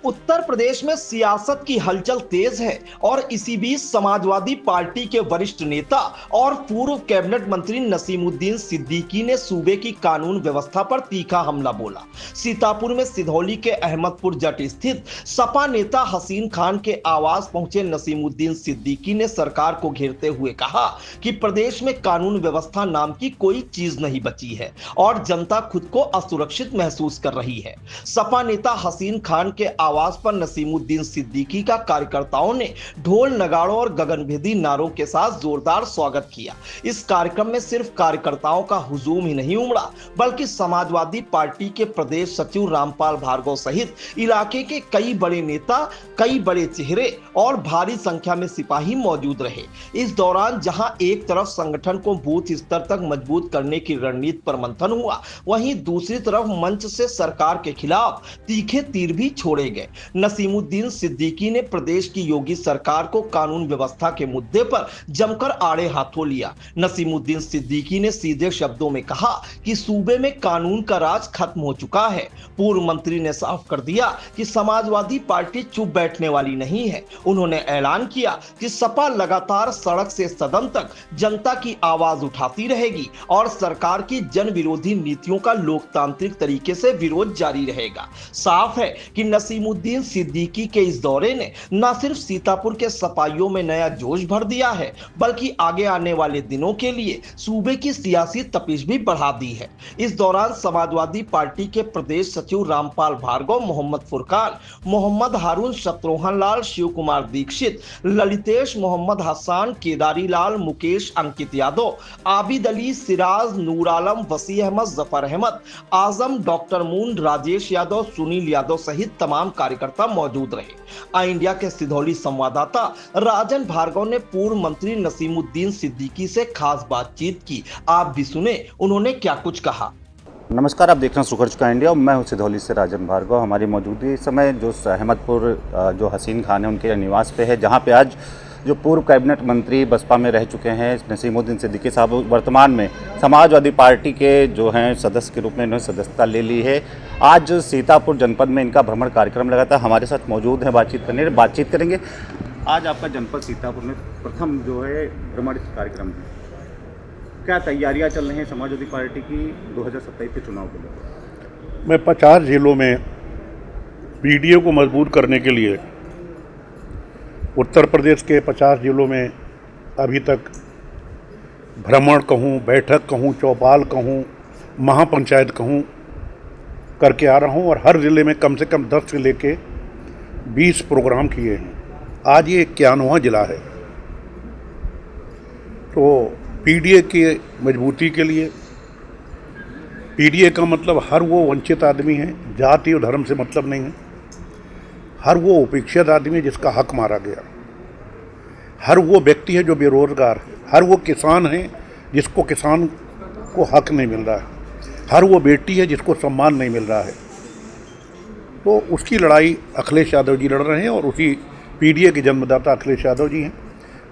उत्तर प्रदेश में सियासत की हलचल तेज है और इसी बीच समाजवादी पार्टी के वरिष्ठ नेता और पूर्व कैबिनेट मंत्री नसीमुद्दीन सिद्दीकी ने सूबे की कानून व्यवस्था पर तीखा हमला बोला। सीतापुर में सिधौली के अहमदपुर जट स्थित सपा नेता हसीन खान के आवास पहुंचे नसीमुद्दीन सिद्दीकी ने सरकार को घेरते हुए कहा कि प्रदेश में कानून व्यवस्था नाम की कोई चीज नहीं बची है और जनता खुद को असुरक्षित महसूस कर रही है। सपा नेता हसीन खान के आवास पर नसीमुद्दीन सिद्दीकी का कार्यकर्ताओं ने ढोल नगाड़ों और गगनभेदी नारों के साथ जोरदार स्वागत किया। इस कार्यक्रम में सिर्फ कार्यकर्ताओं का हुजूम ही नहीं उमड़ा, बल्कि समाजवादी पार्टी के प्रदेश सचिव रामपाल भार्गव सहित इलाके के कई बड़े नेता, कई बड़े चेहरे और भारी संख्या में सिपाही मौजूद रहे। इस दौरान जहां एक तरफ संगठन को बूथ स्तर तक मजबूत करने की रणनीति पर मंथन हुआ, वहीं दूसरी तरफ मंच से सरकार के खिलाफ तीखे तीर भी छोड़े गए। नसीमुद्दीन सिद्दीकी ने प्रदेश की योगी सरकार को कानून व्यवस्था के मुद्दे पर जमकर आड़े हाथों लिया। नसीमुद्दीन सिद्दीकी ने सीधे शब्दों में कहा कि सूबे में कानून का राज खत्म हो चुका है। पूर्व मंत्री ने साफ कर दिया कि समाजवादी पार्टी चुप बैठने वाली नहीं है। उन्होंने ऐलान किया कि सपा लगातार सड़क से सदन तक जनता की आवाज उठाती रहेगी और सरकार की जन विरोधी नीतियों का लोकतांत्रिक तरीके से विरोध जारी रहेगा। साफ है कि नसीमुद्दीन सिद्दीकी के इस दौरे ने न सिर्फ सीतापुर के सपाइयों में नया जोश भर दिया है, बल्कि आगे आने वाले दिनों के लिए सूबे की सियासी तपिश भी बढ़ा दी है। इस दौरान समाजवादी पार्टी के प्रदेश सचिव रामपाल भार्गव, मोहम्मद फुरकान, मोहम्मद हारून, शत्रुघ्न लाल, शिव कुमार दीक्षित, ललितेश, मोहम्मद हसन, केदारी लाल, मुकेश, अंकित यादव, आबिद अली, सिराज, नूर आलम, वसी अहमद, जफर अहमद, आजम, डॉक्टर मून, राजेश यादव, सुनील यादव सहित तमाम कार्यकर्ता मौजूद रहे। आई इंडिया के सिधौली संवाददाता राजन भार्गव ने पूर्व मंत्री नसीमुद्दीन सिद्दीकी से खास बातचीत की। आप भी सुने उन्होंने क्या कुछ कहा। नमस्कार, आप देख रहे हैं सुखर चुका इंडिया। मैं हूं सिधौली से राजन भार्गव। हमारी मौजूदगी इस समय जो अहमदपुर जो हसीन खान है उनके निवास पे है, जहां पे आज जो पूर्व कैबिनेट मंत्री बसपा में रह चुके हैं नसीमुद्दीन सिद्दीकी साहब वर्तमान में समाजवादी पार्टी के जो हैं सदस्य के रूप में इन्होंने सदस्यता ले ली है। आज सीतापुर जनपद में इनका भ्रमण कार्यक्रम लगा था। हमारे साथ मौजूद हैं, बातचीत करेंगे। आज आपका जनपद सीतापुर में प्रथम जो है भ्रमण कार्यक्रम है, क्या तैयारियां चल रही हैं समाजवादी पार्टी की 2027 के चुनाव के लिए? मैं 50 जिलों में पीडीए को मजबूत करने के लिए उत्तर प्रदेश के 50 जिलों में अभी तक भ्रमण कहूँ, बैठक कहूँ, चौपाल कहूँ, महापंचायत कहूँ करके आ रहा हूँ और हर ज़िले में कम से कम 10 से लेके 20 प्रोग्राम किए हैं। आज ये 91वां जिला है। तो पीडीए की मजबूती के लिए, पीडीए का मतलब हर वो वंचित आदमी है, जाति और धर्म से मतलब नहीं है, हर वो उपेक्षित आदमी है जिसका हक मारा गया, हर वो व्यक्ति है जो बेरोजगार है, हर वो किसान है जिसको किसान को हक नहीं मिल रहा है, हर वो बेटी है जिसको सम्मान नहीं मिल रहा है। तो उसकी लड़ाई अखिलेश यादव जी लड़ रहे हैं और उसी पीडीए के जन्मदाता अखिलेश यादव जी हैं।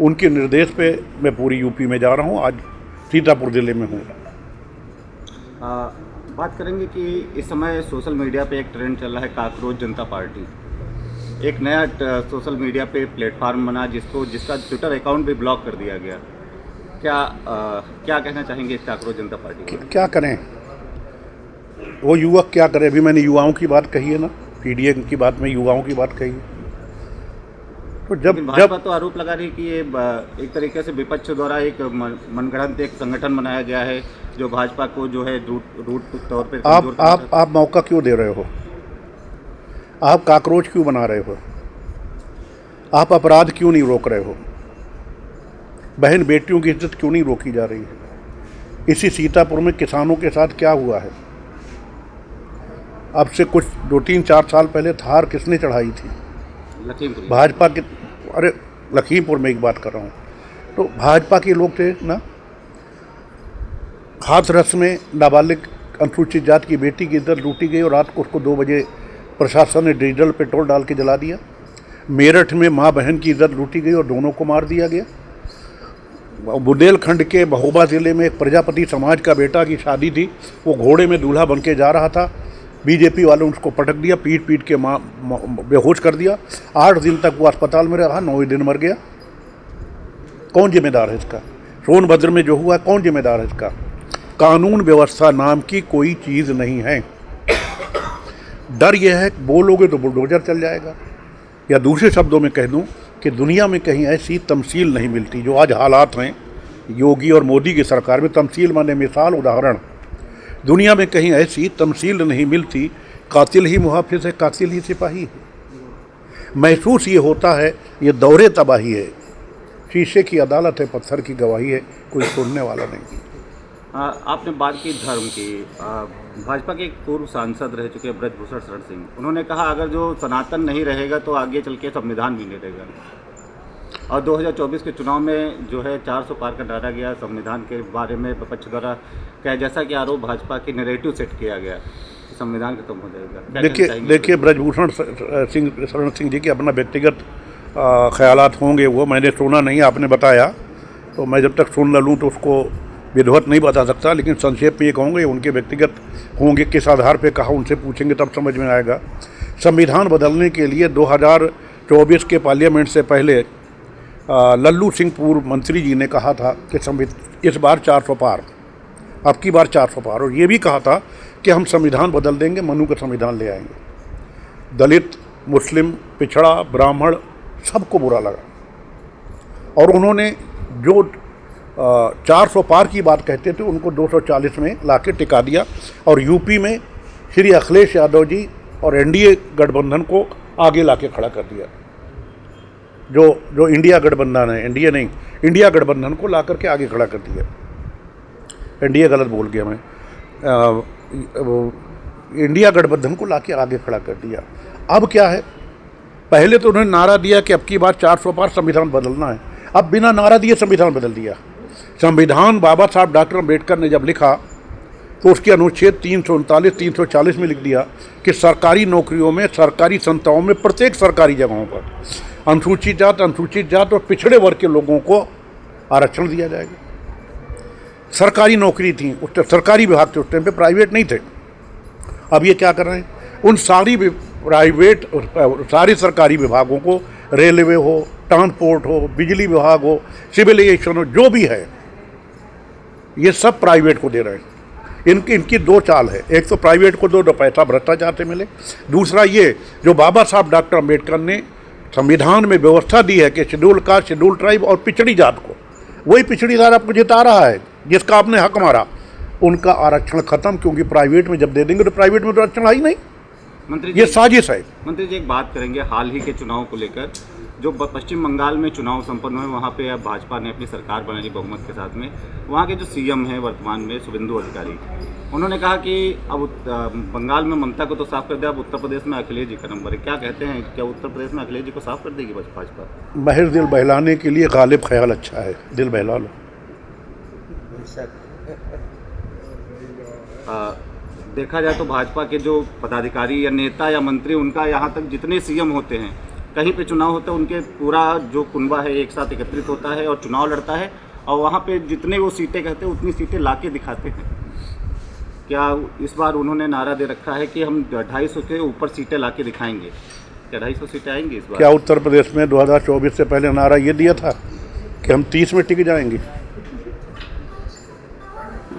उनके निर्देश पे मैं पूरी यूपी में जा रहा हूँ। आज सीतापुर ज़िले में हूँ। बात करेंगे कि इस समय सोशल मीडिया पे एक ट्रेंड चल रहा है, काकरोच जनता पार्टी। एक नया सोशल मीडिया पे प्लेटफार्म बना जिसका ट्विटर अकाउंट भी ब्लॉक कर दिया गया। क्या कहना चाहेंगे इस काकरोच जनता पार्टी के? क्या करें वो युवक, क्या करें? अभी मैंने युवाओं की बात कही है ना, पीडीए की बात में युवाओं की बात कही है। तो जब भाजपा तो आरोप लगा रही कि ये एक तरीके से विपक्ष द्वारा एक मनगढ़ंत एक संगठन बनाया गया है जो भाजपा को जो है रूट तौर पे आप मौका क्यों दे रहे हो? आप काकरोच क्यों बना रहे हो? आप अपराध क्यों नहीं रोक रहे हो? बहन बेटियों की इज्जत क्यों नहीं रोकी जा रही है? इसी सीतापुर में किसानों के साथ क्या हुआ है? अब से कुछ 2-3-4 साल पहले थार किसने चढ़ाई थी? लखीमपुर। भाजपा के। अरे लखीमपुर में एक बात कर रहा हूँ। तो भाजपा के लोग थे ना। हाथरस में नाबालिग अनुसूचित जाति की बेटी की इज्जत लूटी गई और रात को उसको 2 बजे प्रशासन ने डीजल पेट्रोल डाल के जला दिया। मेरठ में माँ बहन की इज्जत लूटी गई और दोनों को मार दिया गया। बुंदेलखंड के महोबा ज़िले में एक प्रजापति समाज का बेटा की शादी थी, वो घोड़े में दूल्हा बन के जा रहा था, बीजेपी वालों ने उसको पटक दिया, पीट पीट के बेहोश कर दिया। 8 दिन तक वो अस्पताल में रहा, 9वें दिन मर गया। कौन जिम्मेदार है इसका? सोनभद्र में जो हुआ कौन जिम्मेदार है इसका? कानून व्यवस्था नाम की कोई चीज़ नहीं है। डर यह है कि बोलोगे तो बुलडोजर चल जाएगा, या दूसरे शब्दों में कह दूं कि दुनिया में कहीं ऐसी तमसील नहीं मिलती जो आज हालात हैं योगी और मोदी की सरकार में। तमसील माने मिसाल, उदाहरण। दुनिया में कहीं ऐसी तमसील नहीं मिलती। कातिल ही मुहाफिज है, कातिल ही सिपाही है। महसूस ये होता है ये दौरे तबाही है, शीशे की अदालत है, पत्थर की गवाही है, कोई सुनने वाला नहीं। आपने बात की धर्म की। भाजपा के एक पूर्व सांसद रह चुके ब्रजभूषण शरण सिंह, उन्होंने कहा अगर जो सनातन नहीं रहेगा तो आगे चल के संविधान भी नहीं रहेगा। और 2024 के चुनाव में जो है 400 पार का डाला गया संविधान के बारे में विपक्ष द्वारा क्या जैसा कि आरोप भाजपा की नैरेटिव सेट किया गया कि संविधान खत्म हो जाएगा। देखिए ब्रजभूषण शरण सिंह जी के अपना व्यक्तिगत ख्यालात होंगे, वो मैंने सुना नहीं, आपने बताया, तो मैं जब तक सुन न लूँ तो उसको विधिवत नहीं बता सकता। लेकिन संक्षेप में ये कहूँगा उनके व्यक्तिगत होंगे, किस आधार पे कहा, उनसे पूछेंगे तब समझ में आएगा। संविधान बदलने के लिए 2024 के पार्लियामेंट से पहले लल्लू सिंह पूर्व मंत्री जी ने कहा था कि इस बार 400 पार, अब की बार 400 पार, और ये भी कहा था कि हम संविधान बदल देंगे, मनु का संविधान ले आएंगे। दलित, मुस्लिम, पिछड़ा, ब्राह्मण सबको बुरा लगा और उन्होंने जो 400 पार की बात कहते थे उनको 240 में लाके टिका दिया। और यूपी में श्री अखिलेश यादव जी और एनडीए गठबंधन को आगे लाके खड़ा कर दिया। जो इंडिया गठबंधन है, एनडीए नहीं, इंडिया गठबंधन को ला करके आगे खड़ा कर दिया। एनडीए गलत बोल गया मैं, इंडिया गठबंधन को लाके आगे खड़ा कर दिया। अब क्या है, पहले तो उन्होंने नारा दिया कि अब की बार 400 पार संविधान बदलना है, अब बिना नारा दिए संविधान बदल दिया। संविधान बाबा साहब डॉक्टर अम्बेडकर ने जब लिखा तो उसके अनुच्छेद 339, 340 में लिख दिया कि सरकारी नौकरियों में, सरकारी संस्थाओं में, प्रत्येक सरकारी जगहों पर अनुसूचित जात और पिछड़े वर्ग के लोगों को आरक्षण दिया जाएगा। सरकारी नौकरी थी उस टाइम, सरकारी विभाग थे उस टाइम पे, प्राइवेट नहीं थे। अब ये क्या कर रहे हैं, उन सारी सरकारी विभागों को, रेलवे हो, ट्रांसपोर्ट हो, बिजली विभाग हो, सिविल एविएशन हो, जो भी है, ये सब प्राइवेट को दे रहे हैं। इनकी दो चाल है, एक तो प्राइवेट को दो पैसा भ्रष्टाचार से मिले, दूसरा ये जो बाबा साहब डॉक्टर अम्बेडकर ने संविधान में व्यवस्था दी है कि शेड्यूल कास्ट, शेड्यूल ट्राइब और पिछड़ी जात को, वही पिछड़ी जात आपको जिता रहा है जिसका आपने हक मारा, उनका आरक्षण खत्म, क्योंकि प्राइवेट में जब दे देंगे तो प्राइवेट में तो आरक्षण है ही नहीं। मंत्री ये साजिश है। मंत्री जी एक बात करेंगे हाल ही के चुनाव को लेकर, जो पश्चिम बंगाल में चुनाव संपन्न हुए, वहाँ पे अब भाजपा ने अपनी सरकार बनाई बहुमत के साथ में। वहाँ के जो सीएम हैं वर्तमान में शुभेंदु अधिकारी, उन्होंने कहा कि अब बंगाल में ममता को तो साफ कर दिया, अब उत्तर प्रदेश में अखिलेश जी का नंबर है। क्या कहते हैं, क्या उत्तर प्रदेश में अखिलेश जी को साफ कर देगी भाजपा? महज दिल बहलाने के लिए गालिब ख्याल अच्छा है, दिल बहला लो। देखा जाए तो भाजपा के जो पदाधिकारी या नेता या मंत्री, उनका यहाँ तक जितने सीएम होते हैं, कहीं पे चुनाव होता है, उनके पूरा जो कुनबा है एक साथ एकत्रित होता है और चुनाव लड़ता है, और वहाँ पे जितने वो सीटें कहते हैं उतनी सीटें लाके दिखाते हैं। क्या इस बार उन्होंने नारा दे रखा है कि हम 250 के ऊपर सीटें लाके दिखाएंगे? क्या 250 सीटें आएंगी इस बार? क्या उत्तर प्रदेश में 2024 से पहले नारा ये दिया था कि हम 30 में टिक जाएंगे?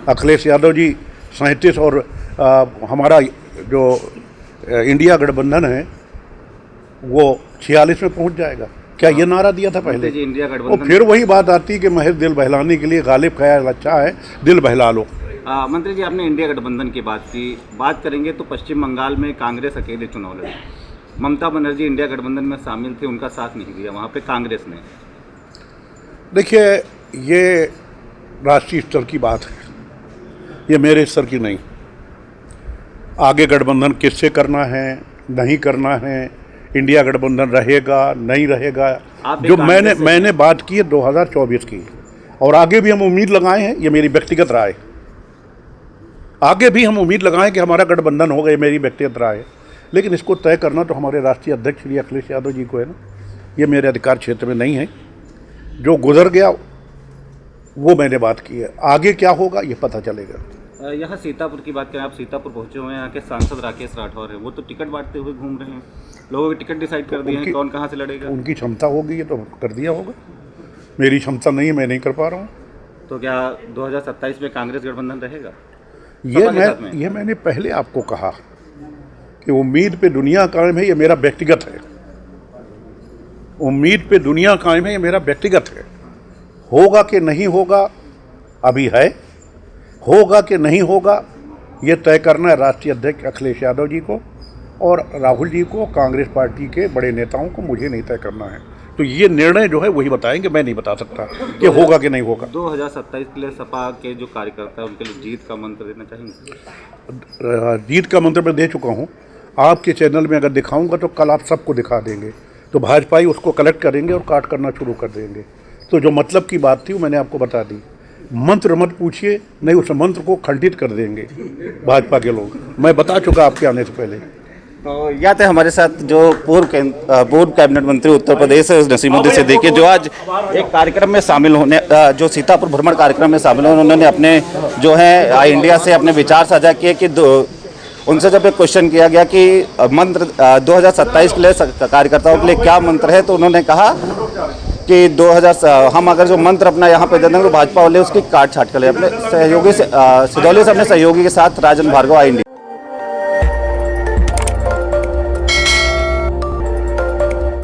अखिलेश यादव जी 37 और हमारा जो इंडिया गठबंधन है वो 46 में पहुंच जाएगा। क्या ये नारा दिया था पहले? जी इंडिया गठबंधन। और फिर वही बात आती कि महज दिल बहलाने के लिए गालिब ख्याल अच्छा है, दिल बहला लो। मंत्री जी आपने इंडिया गठबंधन की बात की, बात करेंगे तो पश्चिम बंगाल में कांग्रेस अकेले चुनाव लड़ी। ममता बनर्जी इंडिया गठबंधन में शामिल थे, उनका साथ नहीं दिया वहाँ पे कांग्रेस ने। देखिए ये राष्ट्रीय स्तर की बात है, ये मेरे स्तर की नहीं। आगे गठबंधन किससे करना है, नहीं करना है, इंडिया गठबंधन रहेगा नहीं रहेगा, जो मैंने बात की है 2024 की, और आगे भी हम उम्मीद लगाए हैं, ये मेरी व्यक्तिगत राय, आगे भी हम उम्मीद लगाएं कि हमारा गठबंधन होगा, ये मेरी व्यक्तिगत राय है। लेकिन इसको तय करना तो हमारे राष्ट्रीय अध्यक्ष श्री अखिलेश यादव जी को है ना, ये मेरे अधिकार क्षेत्र में नहीं है। जो गुजर गया वो मैंने बात की है, आगे क्या होगा ये पता चलेगा। यहाँ सीतापुर की बात करें, आप सीतापुर पहुंचे हुए हैं, यहाँ के सांसद राकेश राठौर हैं, वो तो टिकट बांटते हुए घूम रहे हैं, लोगों के टिकट डिसाइड कर दिए हैं कौन कहाँ से लड़ेगा। उनकी क्षमता होगी ये तो कर दिया होगा, मेरी क्षमता नहीं है, मैं नहीं कर पा रहा हूँ। तो क्या 2027 में कांग्रेस गठबंधन रहेगा? ये मैंने पहले आपको कहा कि उम्मीद पे दुनिया कायम है, ये मेरा व्यक्तिगत है। उम्मीद पे दुनिया कायम है, ये मेरा व्यक्तिगत है। होगा कि नहीं होगा अभी है, होगा कि नहीं होगा ये तय करना है राष्ट्रीय अध्यक्ष अखिलेश यादव जी को और राहुल जी को, कांग्रेस पार्टी के बड़े नेताओं को। मुझे नहीं तय करना है, तो ये निर्णय जो है वही बताएंगे, मैं नहीं बता सकता कि होगा कि नहीं होगा। 2027 के लिए सपा के जो कार्यकर्ता हैं उनके लिए जीत का मंत्र देना चाहेंगे? जीत का मंत्र मैं दे चुका हूँ, आपके चैनल में अगर दिखाऊंगा तो कल आप सबको दिखा देंगे, तो भाजपाई उसको कलेक्ट करेंगे और काट करना शुरू कर देंगे। तो जो मतलब की बात थी वो मैंने आपको बता दी। मंत्र मत पूछिए, नहीं उस मंत्र को खंडित कर देंगे भाजपा के लोग, मैं बता चुका आपके आने से पहले। तो यह थे हमारे साथ जो पूर्व कैबिनेट मंत्री उत्तर प्रदेश नसीमुद्दीन सिद्दीकी, जो आज एक कार्यक्रम में शामिल होने, जो सीतापुर भ्रमण कार्यक्रम में शामिल होने, उन्होंने अपने जो है इंडिया से अपने विचार साझा किए कि उनसे जब एक क्वेश्चन किया गया कि मंत्र 2027 के लिए कार्यकर्ताओं के लिए क्या मंत्र है, तो उन्होंने कहा कि हम अगर जो मंत्र अपना यहाँ पे दे देंगे तो भाजपा वाले उसकी काट छाट कर ले। अपने सहयोगी से सिधौली से अपने सहयोगी के साथ राजन भार्गव, इंडिया।